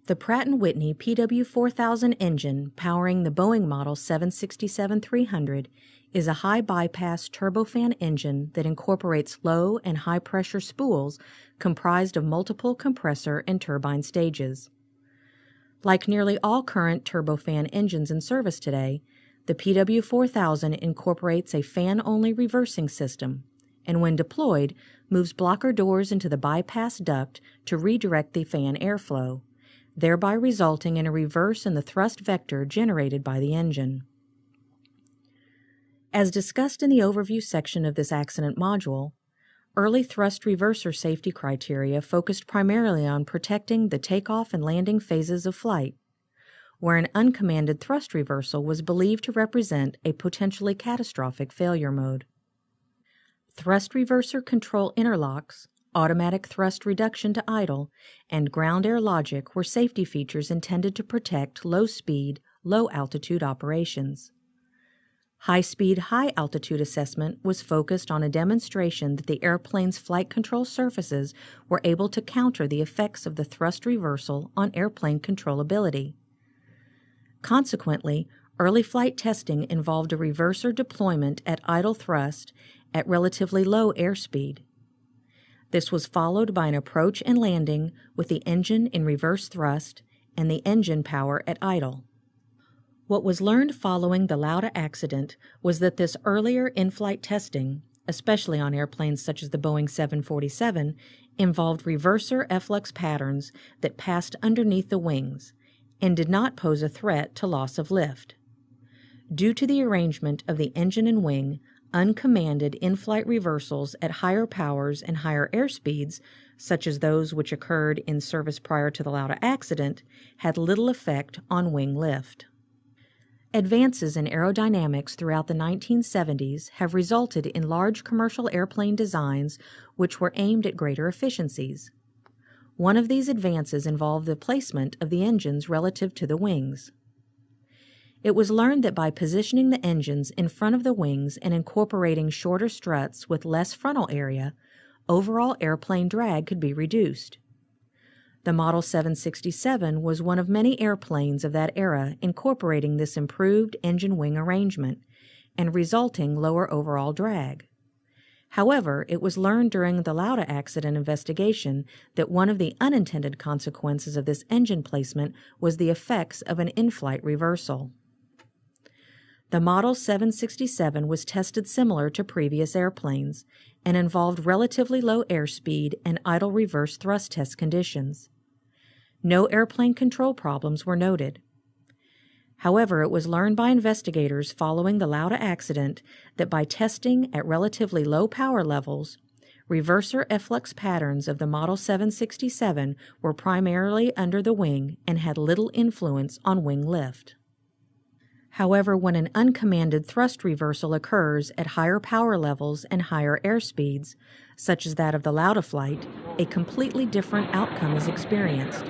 The Pratt & Whitney PW4000 engine powering the Boeing Model 767-300 is a high-bypass turbofan engine that incorporates low and high-pressure spools comprised of multiple compressor and turbine stages. Like nearly all current turbofan engines in service today, the PW4000 incorporates a fan-only reversing system, and when deployed, moves blocker doors into the bypass duct to redirect the fan airflow, thereby resulting in a reverse in the thrust vector generated by the engine. As discussed in the overview section of this accident module, early thrust reverser safety criteria focused primarily on protecting the takeoff and landing phases of flight, where an uncommanded thrust reversal was believed to represent a potentially catastrophic failure mode. Thrust reverser control interlocks, automatic thrust reduction to idle, and ground air logic were safety features intended to protect low-speed, low-altitude operations. High-speed, high-altitude assessment was focused on a demonstration that the airplane's flight control surfaces were able to counter the effects of the thrust reversal on airplane controllability. Consequently, early flight testing involved a reverser deployment at idle thrust at relatively low airspeed. This was followed by an approach and landing with the engine in reverse thrust and the engine power at idle. What was learned following the Lauda accident was that this earlier in-flight testing, especially on airplanes such as the Boeing 747, involved reverser efflux patterns that passed underneath the wings and did not pose a threat to loss of lift. Due to the arrangement of the engine and wing, uncommanded in-flight reversals at higher powers and higher airspeeds, such as those which occurred in service prior to the Lauda accident, had little effect on wing lift. Advances in aerodynamics throughout the 1970s have resulted in large commercial airplane designs which were aimed at greater efficiencies. One of these advances involved the placement of the engines relative to the wings. It was learned that by positioning the engines in front of the wings and incorporating shorter struts with less frontal area, overall airplane drag could be reduced. The Model 767 was one of many airplanes of that era incorporating this improved engine-wing arrangement and resulting lower overall drag. However, it was learned during the Lauda accident investigation that one of the unintended consequences of this engine placement was the effects of an in-flight reversal. The Model 767 was tested similar to previous airplanes and involved relatively low airspeed and idle reverse thrust test conditions. No airplane control problems were noted. However, it was learned by investigators following the Lauda accident that by testing at relatively low power levels, reverser efflux patterns of the Model 767 were primarily under the wing and had little influence on wing lift. However, when an uncommanded thrust reversal occurs at higher power levels and higher airspeeds, such as that of the Lauda flight, a completely different outcome is experienced.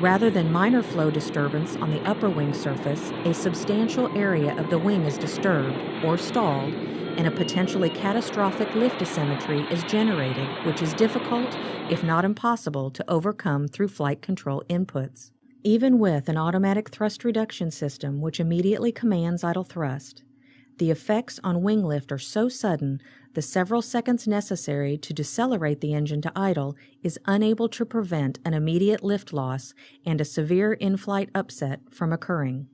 Rather than minor flow disturbance on the upper wing surface, a substantial area of the wing is disturbed or stalled, and a potentially catastrophic lift asymmetry is generated, which is difficult, if not impossible, to overcome through flight control inputs. Even with an automatic thrust reduction system which immediately commands idle thrust, the effects on wing lift are so sudden the several seconds necessary to decelerate the engine to idle is unable to prevent an immediate lift loss and a severe in-flight upset from occurring.